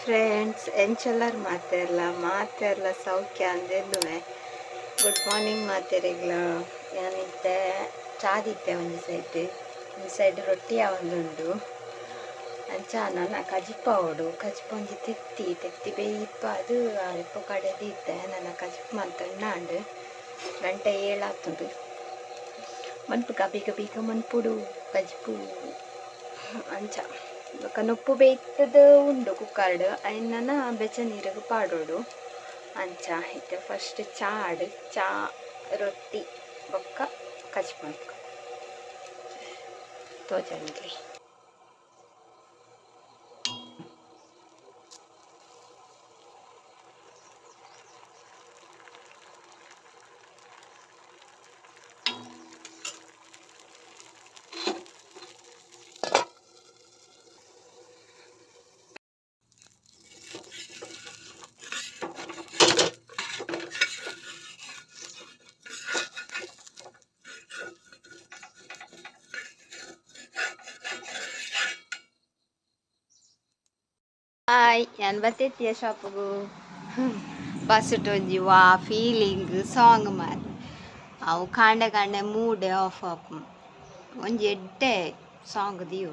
Friends ಎಂಚೆಲ್ಲರು ಮಾತೆರ್ಲ ಸೌಖ್ಯ ಅಂದೆಂದುವೆ. Good morning ಮಾತೆರೆಗ್ಲ. ಯಾನಿದ್ದೆ ಚಾದಿತ್ತೆ ಒಂದು ಸೈಡ್ ರೊಟ್ಟಿ ಆವೊಂದುಂಡು ಅಂಚ ನನ್ನ ಕಜಿಪ್ಪ ಕಜಿಪ್ಪ ಒಂಜಿ ತೆತ್ತಿ ಬೇಯಿಪ್ಪ ಅದು ಅಲ್ಪ ಕಡೆ ದೀತೆ ನನ್ನ ಕಜಿಪ್ಪ ಮಂತಣ್ಣಾಂಡು ಗಂಟೆ 7 ಆತುಂಡು ಮನ್ಪುಗ ಬೀಗ ಮನ್ಪುಡು ಕಜಿಪು ಅಂಚ ಬೊಕ್ಕ ನೊಪ್ಪು ಬೇಯ್ತದ ಉಂಡು ಕುಕ್ಕರ್ಡ್ ಅಯ್ನನ ಬೆಚ್ಚ ನೀರಿಗೆ ಪಾಡೋಡು ಅಂಚ ಇತ್ತೆ ಫಸ್ಟ್ ಚಾ ರೊಟ್ಟಿ ಬೊಕ್ಕ ಕಜಿಪ್ ಮನ್ಪುಗ ತೋಜಂಡ್ಲಿ. ಹಾಯ್ ನಾನು ಬತ್ತೆತ್ತಿಯ ಶಾಪ್ಗೂ ಬಸ್ಸುಟೊಂಜಿ ವಾ ಫೀಲಿಂಗ್ ಸಾಂಗ್ ಮಾರಿ ಅವು ಕಾಂಡೆ ಮೂಡೆ ಆಫ್ ಒಂಜಿ ಎಡ್ಡೆ ಸಾಂಗ್ ದಿಯು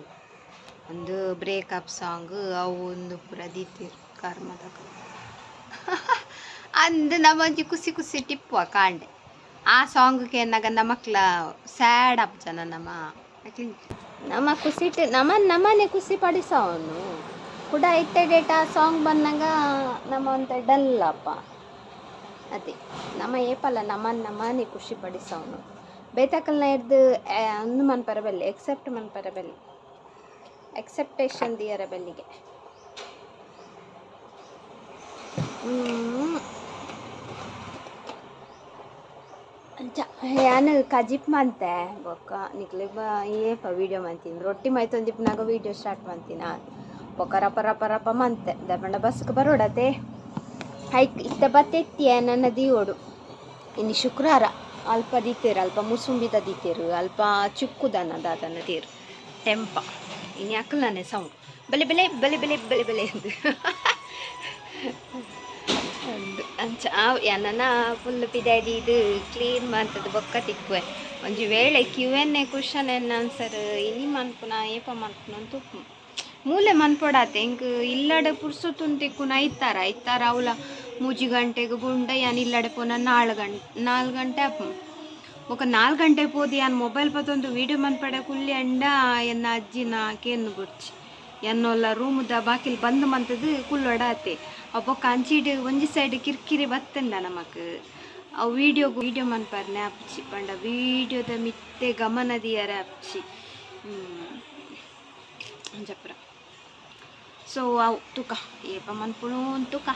ಒಂದು ಬ್ರೇಕಪ್ ಸಾಂಗ್ ಅವು ಒಂದು ಪೂರ ದೀತಿರು ಕರ್ಮದ ಅಂದು ನಮ್ಮೊಂಜಿ ಖುಷಿ ಟಿಪ್ಪುವ ಕಾಂಡೆ ಆ ಸಾಂಗ್ಗೆ ಏನಾಗ ನಮಕ್ಲ ಸ್ಯಾಡ್ ಜನ ನಮ್ಮ ಖುಷಿ ನಮ್ಮನೆ ಖುಷಿ ಪಡಿಸವನು ಕೂಡ ಇತ್ತೆ ಡೇಟಾ ಸಾಂಗ್ ಬಂದಾಗ ನಮ್ಮ ಅಂತ ಡಲ್ಲಪ್ಪ ಅದೇ ನಮ್ಮ ಏಪಲ್ಲ ನಮ್ಮನೆ ಖುಷಿ ಪಡಿಸವನು ಬೇತಕಲ್ನ ಹಿಡ್ದು ಒಂದು ಮನ್ಪರ ಬೆಲ್ಲಿ ಎಕ್ಸೆಪ್ಟೇಷನ್ ದಿಯರ ಬೆಲ್ಲಿಗೆ ನಾನು ಕಜಿಪ್ ಮಂತೆ ಬೊಕ್ಕ ನಿಕ್ಲೆ ಏಪ ವೀಡಿಯೋ ಮಂತೀನಿ ರೊಟ್ಟಿ ಮೈತೊಂದಿಪ್ಪನಾಗ ವೀಡಿಯೋ ಸ್ಟಾರ್ಟ್ ಮಂತೀನಿ ಬೊಕ್ಕ ರಪ ಮಂತೆ ದಪಂಡ ಬಸ್ಗೆ ಬರೋಡತೆ ಹೈಕ್ ಇತ್ತ ಬತ್ತೆತ್ತಿಯ ನನ್ನ ದೀವೋಡು ಇನ್ನು ಶುಕ್ರವಾರ ಅಲ್ಪ ದೀತೇರು ಅಲ್ಪ ಮುಸುಂಬಿದ ದೀತೇರು ಅಲ್ಪ ಚುಕ್ಕುದನ ದಾದನ ತೀರು ಟೆಂಪ ಇನ್ನು ಅಕ್ಕಲನೆ ಸೌಂಡ್ ಬೆಲೆ ಎಂದು ಒಂದು ಅಂಚ ನನ್ನ ಫುಲ್ ಪಿದಾಡಿ ಇದು ಕ್ಲೀನ್ ಮಾಡ್ತದೆ ಬೊಕ್ಕ ತಿಕ್ಕುವೆ ಒಂಜಿ ವೇಳೆ Q&A ಕ್ವಶನ್ ಆನ್ಸರ್ ಇನಿ ಮನ್ಪುನ ಏಪ ಮನ್ಪುನ ಅಂತ ಉಪ್ಪು ಮೂಲೆ ಮನ್ಪೊಡಾತೆ ಇಂಕ್ ಇಲ್ಲಡೆ ಪುರ್ಸೊತ್ತುನ್ ತಿಕ್ಕುನ ಐತಾರ ಅವಳ 3 ಗಂಟೆಗೆ ಬುಂಡ ಯಾನ್ ಇಲ್ಲಡೆ ಪೋನ 4 ಗಂಟೆ ಅಪ್ಪ ఒక 4 ಗಂಟೆ ಪೋದಿ ಯಾನ್ ಮೊಬೈಲ್ ಪತ್ತೊಂದು ವೀಡಿಯೋ ಮನ್ಪಡೆ ಕುಲ್ಲಿ ಅಂಡ ಎನ್ನ ಅಜ್ಜಿನ ಕೇನು ಬುಡ್ಚಿ ಎನ್ನೊಲ್ಲ ರೂಮ್ದ ಬಾಕಿಲ್ ಬಂದ್ ಮಂತದು ಕುಲ್ಲೊಡಾತೆ ಅಪ್ಪೊಕ್ಕ ಅಂಚಿಡ್ ಒಂಜಿ ಸೈಡ್ ಕಿರ್ಕಿರಿ ಬತ್ತಂಡ ನಮಕ್ ಆ ವೀಡಿಯೋ ಮನ್ಪರ್ನೆ ಅಪ್ಚಿ ಪಂಡ ವೀಡಿಯೋದ ಮಿತ್ತೆ ಗಮನ ದಿಯರ ಅಪ್ಚಿ ಅಂಜಪುರ ಸೊ ಅವು ತುಕ ಏಪ ಮನ್ಪುನು ತುಕ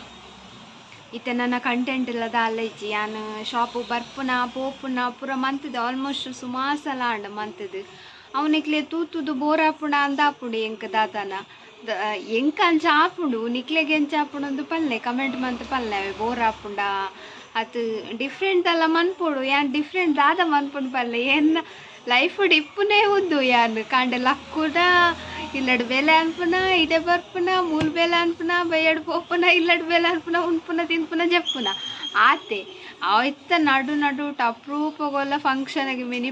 ಇತ್ತೆ ನನ್ನ ಕಂಟೆಂಟ್ ಇಲ್ಲದ ಅಲ್ಲೈಜಿ ಯಾನು ಶಾಪು ಬರ್ಪುನ ಪೋಪುನ ಪೂರ ಮಂತದ್ದು ಆಲ್ಮೋಸ್ಟ್ ಸುಮಾರು ಸಲ ಅಂಡ ಮಂತದ್ದು ಅವನಿಕ್ಲೆ ತೂತುದು ಬೋರ್ ಆಪುಂಡ ಅಂದಾಪುಂಡು ಎಂಕ ದಾದನ ಎಂಕ ಅಂಚ ಆಪುಂಡು ನಿಕ್ಲೆಗೆ ಎಂಚ ಆಪುಂಡು ಒಂದು ಪಲ್ಲೆ ಕಮೆಂಟ್ ಮಂತ್ ಪಲ್ಲೆ ಬೋರ್ ಆಪುಂಡ ಅದು ಡಿಫ್ರೆಂಟ್ ಎಲ್ಲ ಮನ್ಪೋಡು ಯಾನ್ ಡಿಫ್ರೆಂಟ್ ದಾದ ಮನ್ಪುಂಡು ಪಲ್ಲೆ ಏನ ಲೈಫ್ ಇಪ್ಪುನೇ ಉದ್ದು ಯಾನ್ ಕಾಂಡೆ ಲಕ್ಕುಡ ಇಲ್ಲಡ್ ಬೇಲೆ ಅನ್ಪುನ ಇಡೆ ಬರ್ಪುನ ಮೂಲ್ ಬೇಲೆ ಅನ್ಪುನ ಬಯ್ಯಡ್ ಪೋಪುನ ಇಲ್ಲಡ್ ಬೇಲೆ ಅನ್ಪುನ ಉಣ್ಪುನ ತಿನ್ಪುನ ಜಪ್ಪುನ ಆತೆ ಆಯ್ತ ನಡು ಅಪ್ರೂಪಗೊಲ್ಲ ಫಂಕ್ಷನ್ಗೆ ಮಿನಿ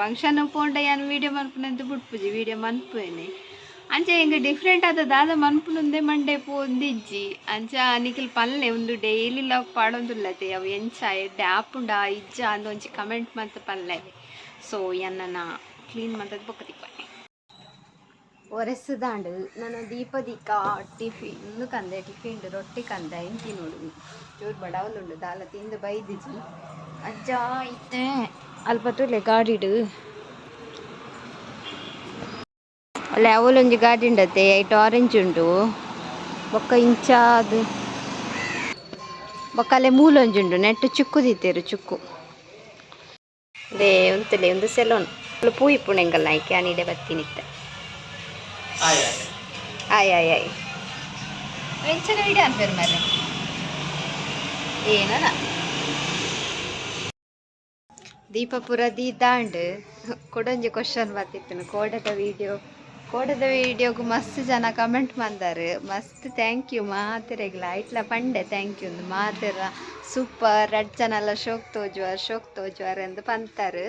ಫಂಕ್ಷನ್ ಪೋಂಡ ಯಾನ್ ವೀಡಿಯೋ ಮನ್ಪುನ ಅಂತ ಬಿಟ್ಪುಜಿ ವೀಡಿಯೋ ಮನ್ಪುವೇನೆ ಅಂಚ ಹಿಂಗೆ ಡಿಫ್ರೆಂಟ್ ಆದ ದಾದ ಮನ್ಪುನುಂದೆ ಮಂಡೆ ಪೋಂದಿಜ್ಜಿ ಅಂಚ ನಿಖಿಲ್ ಪಲ್ಲೆ ಒಂದು ಡೈಲಿ ಲಾಗ್ ಪಾಡೊಂದುಲ್ಲತೆ ಅವು ಎಂಚ ಎಡ್ಡೆ ಆಪುಂಡ ಇಜ್ಜ ಅಂದ ಒಂಚಿ ಕಮೆಂಟ್ ಮಂತ್ ಪಲ್ಲೆ ಸೊ ಎನ್ನ ಕ್ಲೀನ್ ಮಂತದ್ದು ಬೊಕ್ಕ ತಿಪ್ಪ ಒರೆಸ್ದಾಂಡು ನನ್ನ ದೀಪದಿಕ್ಕ ಟಿಫಿನ್ ಕಂದೆ ಟಿಫಿನ್ ರೊಟ್ಟಿ ಕಂದೆ ಇಂತಿ ನೋಡು ಚೂರು ಬಡವಲುಂಡು ದಾಲ ತಿಂದು ಬೈದಿಜಿ ಅಜ್ಜ ಇತ್ತೆ ಅಲ್ಪ ತುಲೆ ಗಾಡಿಡು ಅಲ್ಲೇ ಅವಲೊಂಜಿ ಗಾಡಿ ಉಂಡತೆ ಐಟ್ ಆರೆಂಜ್ ಉಂಡು ಬೊಕ್ಕ ಇಂಚ ಅದು ಬೊಕ್ಕ ಅಲ್ಲೇ ಮೂಲೊಂಜಿ ಉಂಡು ನೆಟ್ಟು ಚುಕ್ಕು ದಿತ್ತೇರು ಚುಕ್ಕು ಲೇ ಉಂತಲೆ ಒಂದು ಸೆಲೋನ್ ಪೂ ಇಪ್ಪುಣೆಂಗಲ್ಲ ಆಯ್ಕೆ ಅನಿಡೆ ಬತ್ತಿನಿತ್ತೆ ಆಯ್ ವೆಂಚನ ವಿಡಿಯೋ ಅನ್ಪೇರು ಮರೆ ಏನನ ದೀಪಪುರ ದಾಂಡ್ ಕೊಡೊಂಜಿ ಕ್ವಶನ್ ಬರ್ತಿತ್ತು ಕೋಡದ ವೀಡಿಯೋ ಕೋಡದ ವಿಡಿಯೋಗು ಮಸ್ತ್ ಜನ ಕಮೆಂಟ್ ಬಂದಾರು ಮಸ್ತ್ thank you ಮಾತೆರೆಗ್ಲ ಇಟ್ಲ Pande thank you ಒಂದು ಮಾತೆರ ಸೂಪರ್ 2 ಜನ ಎಲ್ಲ ಶೋಕ್ ತೋಜುವಾರ್ ಎಂದು ಪಂತಾರೆ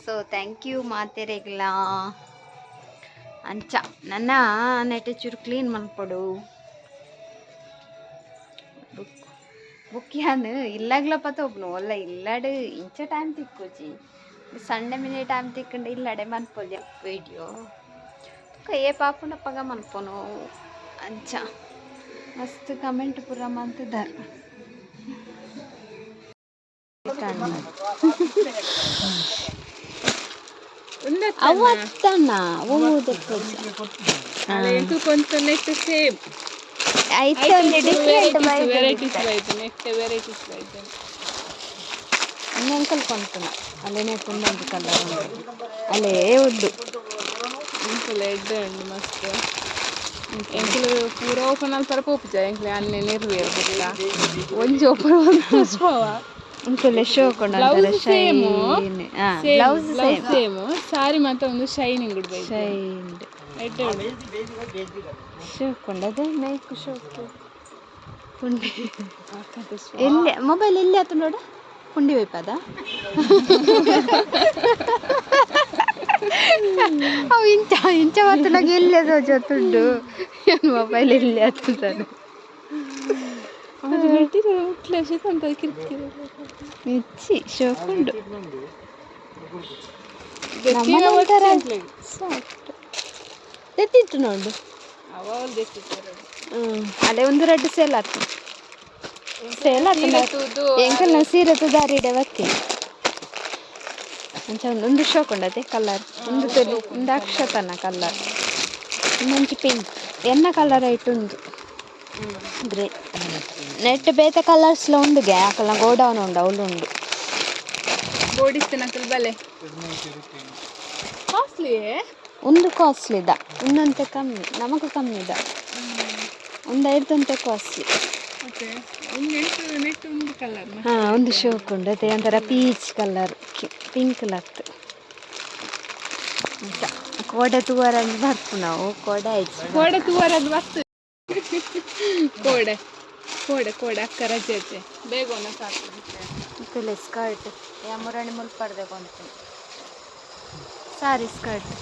ಸೊ ಥ್ಯಾಂಕ್ ಯು ಮಾತೆರೆಗ್ಲ ಅಂಚ ನನ್ನ ನೆಟ್ಟೆ ಚೂರು ಕ್ಲೀನ್ ಮಾಡ್ಕೊಡು ಬುಕ್ಕಿಯಾನು ಇಲ್ಲಾಗ್ಲ ಪತೋಬ್ನು ಒಲ್ಲ ಇಲ್ಲಾಡು ಇಂಚ ಟೈಮ್ ತಿಕ್ಕೋಜಿ ಸಂಡೆ ಮಿನಿ ಟೈಮ್ ತಿಕ್ಕಂಡು ಇಲ್ಲಾಡೆ ಮನ್ಪೋಲ್ಯ ವಿಡಿಯೋ ಏ ಪಾಪುನಪ್ಪಗ ಮನ್ಪೋನು ಅಂಚ ಮಸ್ತ್ ಕಮೆಂಟ್ ಪೂರ ಮಂತಿದ್ದಾರೆ ಅವತ್ತಣ್ಣ ಅಂಕಲ್ ಕೊಂತನ ಅಲ್ಲೇ ನೆಟ್ಕೊಂಡ್ ಕಲರ್ ಅಲ್ಲೇ ಉದ್ದು ಎಡ್ಡೆ ಉಂಡು ಮಸ್ತ್ ಎಂಕ್ಲು ಪೂರ ಓಪನ್ ಅಲ್ಪರ ಪೋಪುಜ ಎಂಕ್ಲೆ ಅನ್ನೆ ನಿರ್ವೇರ್ಬಿಲ್ಲ ಒಂಜಿ ಓಪನ್ ಪುಷ್ಪವ ಅಂಕಲ್ ಶೋಕೊಂಡ ಶೈನ್ ಬ್ಲೌಸ್ ಸೇಮ್ ಸಾರಿ ಮಾತ್ರ ಒಂದು ಶೈನಿಂಗ್ ಉಡ್ಬೇಕು ಶೈನ್ ಎಡ್ಡೆ ಶೋಕೊಂಡದೆ ಮೇಕ್ ಶೋಕು ಪುಂಡಿ ಎಲ್ಲಿ ಮೊಬೈಲ್ ಎಲ್ಲಿ ಆತು ನೋಡ ಪುಂಡಿ ವೈಪದ ಅವು ಇಂಚ ಮತ್ತು ನಂಗೆ ಎಲ್ಲೇ ಜೊತ್ತುಂಡು ಏನು ಮೊಬೈಲ್ ಎಲ್ಲಿ ಹತ್ತುತ್ತಾನೆ ಮಿಚ್ಚಿ ಶೋಕುಂಡು ತೆತ್ತಿತ್ತು ನೋಡು ಅಲ್ಲೇ ಒಂದು 2 ಸೇಲ್ ಆಯ್ತು ಎಂಕಲ್ ನಾವು ಸೀರೆ ದಾರಿಡೆ ಬತ್ತಿ ಅಂಚ ಒಂದು ಶೋಕೊಂಡದೆ ಕಲರ್ ಒಂದು ತೊಲಿ ಒಂದು ಅಕ್ಷತನ ಕಲರ್ ಇನ್ನೊಂಚು ಪಿಂಕ್ ಎನ್ನ ಕಲರ್ ಆಯ್ತು ಒಂದು ಗ್ರೇ ನೆಟ್ ಬೇತೆ ಕಲರ್ಸ್ಲ ಉಂಡುಗೆ ಆಕಲ್ನ ಗೋಡೌನ್ ಉಂಡು ಅವಳು ಉಂಡು ಗೋಡಿಸ್ತೇನೆ ಬಲೆ ಕಾಸ್ಟ್ಲಿಯೇ ಒಂದು ಕಾಸ್ಟ್ಲಿದ ಇನ್ನೊಂತೆ ಕಮ್ಮಿ ನಮಗೂ ಕಮ್ಮಿ ಇದ ಒಂದು 5 ಕಾಸ್ಟ್ಲಿ ಹಾಂ ಒಂದು ಶೋಕ್ ಉಂಡು ಅದೇ ಒಂಥರ ಪೀಚ್ ಕಲರ್ ಪಿಂಕ್ ಲತ್ತು ಕೋಡೆ ತೂವರನ್ನು ಬರ್ಪು ನಾವು ಕೋಡೆ ಕೋಡೆ ತೂವರದ್ದು ಬರ್ತು ಕೋಡೆ ಕೋಡೆ ಕೋಡೆ ಅಕ್ಕ ರಜೆ ಐತೆ ಬೇಗ ಸಾಕು ಸ್ಕರ್ಟ್ ಮುರಣಿ ಮುಲ್ಪಡ್ದೆ ಬಂತು ಸಾರಿ ಸ್ಕರ್ಟ್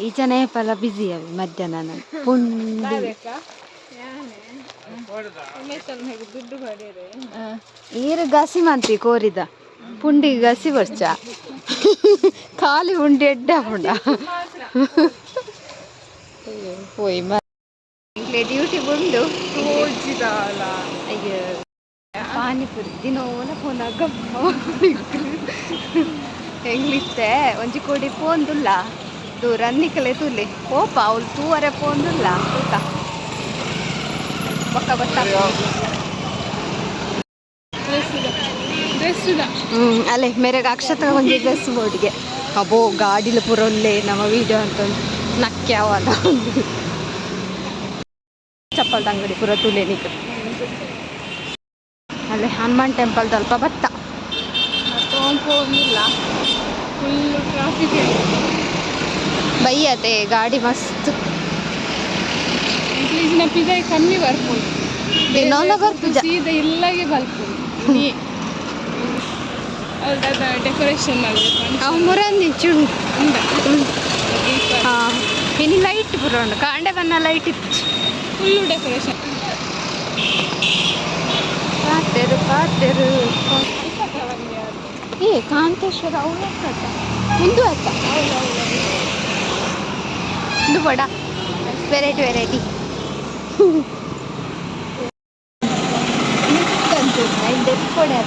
ಈ ಜನ ಏಪಲ್ಲ ಬ್ಯುಸಿ ಅವಿ ಮಧ್ಯಾಹ್ನ ಪುಂಡಿ ಈರು ಗಸಿ ಮಂತಿ ಕೋರಿದ ಪುಂಡಿ ಗಸಿ ಬರ್ಚ ಖಾಲಿ ಉಂಡಿ ಎಡ್ಡ ಪುಂಡ ಹೋಯ್ ಮಕ್ಕಳೇ ಡ್ಯೂಟಿ ಬಂದು ಅಯ್ಯೋ ಪಾನಿಪುರಿ ದಿನೋನ ಫೋನ್ ಹೆಂಗ್ಲಿತ್ತೆ ಒಂಜಿ ಕೋಡಿ ಪೋಂದುಲ್ಲ ದೂರ ಅನ್ನಿಕಲೆ ತುಲಿ ಪೋಪ ಅವಳು ತೂವರೆ ಪೋಂದುಲ್ಲ ತೂಕ ಬಕ್ಕ ಬತ್ತ ಅಲ್ಲೇ ಮೇರೆಗೆ ಅಕ್ಷತ ಒಂಜಿ ಡ್ರೆಸ್ ಬೋರ್ಡ್ಗೆ ಅಬೋ ಗಾಡಿಲು ಪೂರ ಒಳ್ಳೆ ನಮ್ಮ ವಿಡಿಯೋ ಅಂತ ನಕ್ಕ್ಯಾವಲ್ಲ ಚಪ್ಪಲ್ದ ಅಂಗಡಿ ಪೂರ ತುಲೆ ನಿಕ್ ಅಲ್ಲೇ ಹನುಮಾನ್ ಟೆಂಪಲ್ ಸ್ವಲ್ಪ ಬತ್ತ ಇಲ್ಲ ಫುಲ್ ಟ್ರಾಫಿಕ್ ಬೈಯತೆ ಗಾಡಿ ಮಸ್ತ್ ಕಮ್ಮಿ ಬರ್ಬೋದು ಸೀದಾ ಇಲ್ಲಾಗೆ ಬರ್ಬೋದು ಡೆಕೋರೇಷನ್ ಮುರಂದಿ ಚುಂಡು ಹಾಂ ಇನ್ನು ಲೈಟ್ ಪುರ ಉಂಡು ಕಾಂಡೆ ಬನ್ನ ಲೈಟ್ ಇತ್ತು ಫುಲ್ಲು ಡೆಕೋರೇಷನ್ ಪಾತೆರು ಏ ಕಾಂತೇಶ್ವರ ಅವಳು ಮುಂದು ಆಯ್ತಾ ಇದು ಬಡ ವೆರೈಟಿ ಕೊಡೆ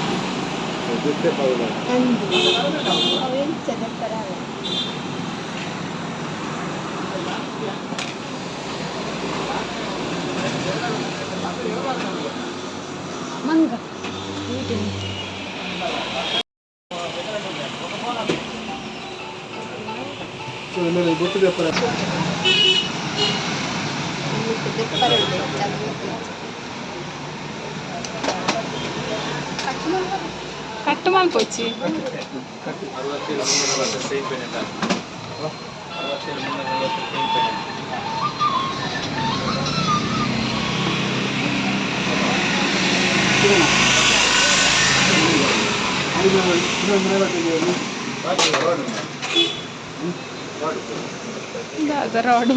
ಮಂಗ ಕಟ್ಟು ಮಾಡ್ಕೊಚ್ಚಿ ರಾಡ್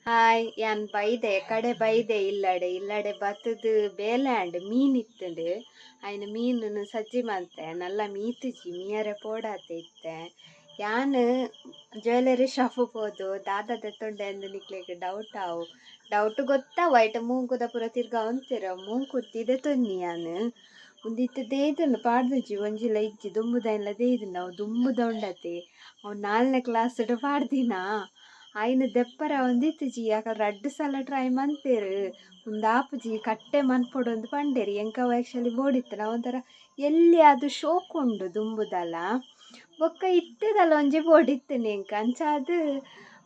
ಹಾಯ್ ಯಾನ್ ಬೈದೆ ಕಡೆ ಬೈದೆ ಇಲ್ಲಡೆ ಬತ್ತದು ಬೇಲೆ ಅಂಡ್ ಮೀನ್ ಇತ್ತಂಡು ಅಯ್ನ ಮೀನು ಸಜ್ಜಿ ಮಲ್ತೆ ನಲ್ಲ ಮೀತುಜಿ ಮೀಯರೆ ಪೋಡಾತೆ ಇತ್ತೆ ಯಾನ್ ಜ್ಯುವೆಲರಿ ಶಾಪ್ ಹೋದು ದಾದ ದೆತ್ತೊಂಡೆ ಅಂದು ನಿಕ್ಲೆಗ್ ಡೌಟ್ ಗೊತ್ತಾವ ಐಟ ಮೂಂಕುದ ಪೂರ ತಿರ್ಗಾ ಒಂತಿರ ಮೂಂಕುತ್ತಿದೆ ತೊನ್ನಿ ಯಾನ್ ಒಂದಿತ್ತು ದೇಯ್ದನು ಪಾಡ್ದುಜಿ ಒಂಜಿಲ ಇಜ್ಜಿ ದುಂಬುದ ದೇಯ್ದು ನಾವು ದುಂಬುದ ಉಂಡತೆ ಅವ್ನು 4ನೇ ಕ್ಲಾಸ್ ಪಾಡ್ದಿನ ಆಯ್ನ ದೆಪ್ಪರ ಒಂದಿತ್ತುಜಿ ಯಾಕಂದ್ರೆ 2 ಸಲ ಟ್ರೈ ಮಂತೇರು ಆಪುಜಿ ಕಟ್ಟೆ ಮನ್ಪೊಡೊಂದು ಪಂಡೇರಿ ಎಂಕವ ಆ್ಯಕ್ಚುಲಿ ಬೋಡಿತ್ತು ನಾವು ಒಂಥರ ಎಲ್ಲಿ ಅದು ಶೋಕ್ ಉಂಡು ದುಂಬುದಲ್ಲ ಬೊಕ್ಕ ಇತ್ತದಲ್ಲ ಒಂಜಿ ಬೋಡಿತ್ತೇನೆ ಎಂಕ ಅಂಚ ಅದು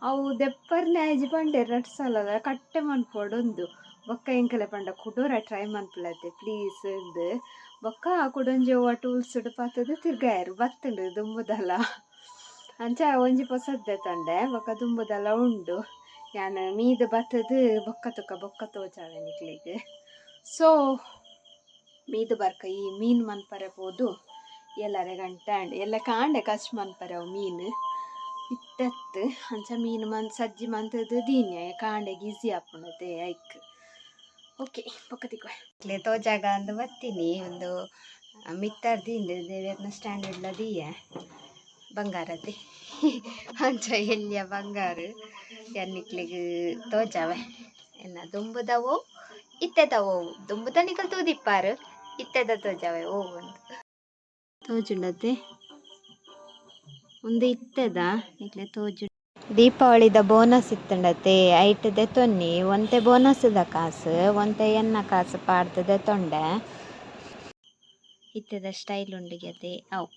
ಅವು ದೆಪ್ಪರ್ನೆ ಆಯ್ಜಿ ಪಂಡೇರು 2 ಸಲ ಕಟ್ಟೆ ಮನ್ಪೊಡೊಂದು ಬೊಕ್ಕ ಎಂಕಲೆ ಪಂಡ ಕುಡೋರ ಟ್ರೈ ಮನ್ಪುಲತೆ ಪ್ಲೀಸ್ ಎಂದು ಬೊಕ್ಕ ಕುಡೊಂಜಿ ಓವ ಟೂಲ್ಸ್ ಪತ್ತದು ತಿರ್ಗಾಯರು ಬತ್ತುಂಡು ದುಂಬುದಲ್ಲ ಅಂಚ ಒಂಜಿ ಪೊಸದ್ದೆ ತಂಡೆ ಬೊಕ್ಕ ದುಂಬುದೆಲ್ಲ ಉಂಡು ಯಾನ್ ಮೀದು ಬತ್ತದು ಬೊಕ್ಕ ತೋಜಾವೆ ನಿಕ್ಲೆಗ್ ಸೊ ಮೀದು ಬರ್ಕ ಈ ಮೀನು ಮನ್ಪರೆ ಪೋದು ಎಲ್ಲರೆ ಗಂಟೆ ಅಂಡ್ ಎಲ್ಲ ಕಾಂಡೆ ಕಚ್ ಮನ್ಪರೆ ಅವು ಮೀನು ಇತ್ತೆತ್ತು ಅಂಚ ಮೀನು ಸಜ್ಜಿ ಮಂತದ್ದು ದೀನ್ಯ ಕಾಂಡೆಗೆ ಈಸಿ ಆಪುಣತೆ ಐಕ್ ಓಕೆ ಬೊಕ್ಕ ತಿಕ್ವೆ ತೋಜಾಗ ಅಂದು ಬತ್ತೀನಿ ಒಂದು ಮಿತ್ತರ್ದಿಂದು ದೇವೇರ್ನ ಸ್ಟ್ಯಾಂಡರ್ಡ್ಲ ದೀಯೆ ಬಂಗಾರತೆ ಅಂಚ ಎಲ್ಲಿಯ ಬಂಗಾರು ಎನ್ನಿಕ್ಲಿಗೆ ತೋಜಾವೆ ಎನ್ನ ದುಂಬುದವೋ ಇತ್ತೆದವೋ ದುಂಬುದ ನಿಕಲ್ ತೂದಿಪ್ಪಾರು ಇತ್ತೆದ ತೋಜಾವೆ ಓ ಒಂದು ತೋಜುಂಡತೆ ಒಂದು ಇತ್ತೆದ ನಿಕ್ಲೆ ತೋಜು ದೀಪಾವಳಿದ ಬೋನಸ್ ಇತ್ತಂಡತೆ ಐಟದೆ ತೊನ್ನಿ ಒಂತೆ ಬೋನಸ್ದ ಕಾಸು ಒಂತೆ ಎನ್ನ ಕಾಸು ಪಾಡ್ತದೆ ತೊಂಡೆ ಇತ್ತದ ಸ್ಟೈಲ್ ಉಂಡಿಗತೆ ಅವು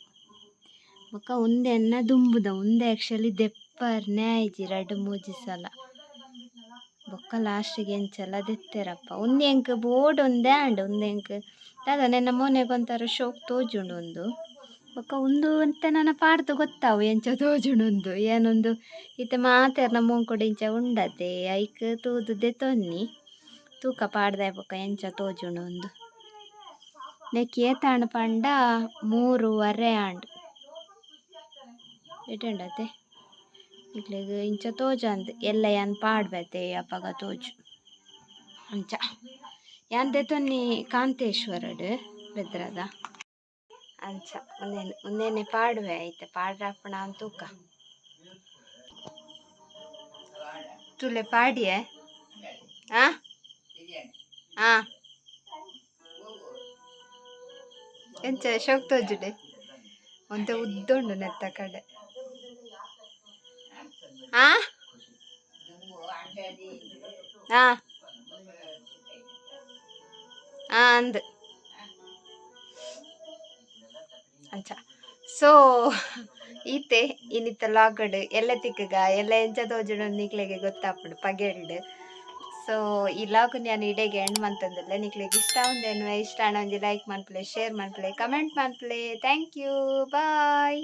ಬೊಕ್ಕ ಉಂದೆ ಎನ್ನ ದುಂಬುದ ಉಂದೆ ಆ್ಯಕ್ಚುಲಿ ದೆಪ್ಪರ್ನೇ ಆಯ್ಜಿ 2-3 ಸಲ ಬೊಕ್ಕ ಲಾಸ್ಟಿಗೆ ಎಂಚೆಲ್ಲ ದೆತ್ತೆರಪ್ಪ ಉಂದೆ ಎಂಕ್ ಬೋರ್ಡ್ ಒಂದೇ ಆಂಡ್ ಉಂದೆ ಎಂಕ್ ದಾದ ನೆನ್ನ ಮೊನೆಗೊಂಥರ ಶೋಕ್ ತೋಜುಂಡು ಒಂದು ಬೊಕ್ಕ ಉಂದು ಅಂತ ನನ್ನ ಪಾಡ್ದು ಗೊತ್ತಾವು ಎಂಚ ತೋಜುಂಡು ಏನೊಂದು ಇತ್ತೆ ಮಾತೆರ್ನ ಮೂಂಕೊಡು ಇಂಚ ಉಂಡತೆ ಐಕ್ ತೂದುದೆ ತೊನ್ನಿ ತೂಕ ಪಾಡ್ದೆ ಬೊಕ್ಕ ಎಂಚ ತೋಜುಂಡು ಒಂದು ನೆಕ್ಕಿ ಏತಾಂಡ್ ಪಂಡ 3.5 ಆಂಡ್ ಇಟ್ಟಂಡತೆ ಇಕ್ಲೆಗ್ ಇಂಚ ತೋಜಂದ್ ಎಲ್ಲ ಯಾನ್ ಪಾಡ್ಬತೆ ಅಪ್ಪಗ ತೋಜು ಅಂಚ ಯಾನ್ ದೆತೊನ್ನಿ ಕಾಂತೇಶ್ವರಡ್ ಬೆದ್ರದ ಅಂಚ ಒಂದೇನೆ ಪಾಡುವೆ ಐತೆ ಪಾಡ್ರಪ್ಪಣ ಅಂತೂಕ ತುಲೆ ಪಾಡಿಯೇ ಆ ಎಂಚ ಶೋಕ್ ತೋಜುಡೆ ಒಂತೆ ಉದ್ದುಂಡು ನೆತ್ತ ಕಡೆ ಅಂದ್ ಅಂಚ ಸೊ ಈತೆ ಇನ್ನಿತ್ತ ಲಾಗಡ್ ಎಲ್ಲ ತಿಕ್ಕಗ ಎಲ್ಲ ಎಂಚ ತೋಜುಂಡು ನಿಕ್ಲೆಗೆ ಗೊತ್ತಾಪುಂಡು ಪಗೆಲ್ಡ್ ಸೊ ಈ ಲಾಗ್ ನಾನು ಇಡೆಗೆ ಎಂಡ್ ಮಂತಂದಿಲ್ಲ ನಿಕ್ಲೆಗೆ ಇಷ್ಟ ಒಂದೇನು ಇಷ್ಟ ಒಂಜಿ ಲೈಕ್ ಮನ್ಪುಲೆ ಶೇರ್ ಮನ್ಪುಲೆ ಕಮೆಂಟ್ ಮನ್ಪುಲೆ ಥ್ಯಾಂಕ್ ಯು ಬಾಯ್.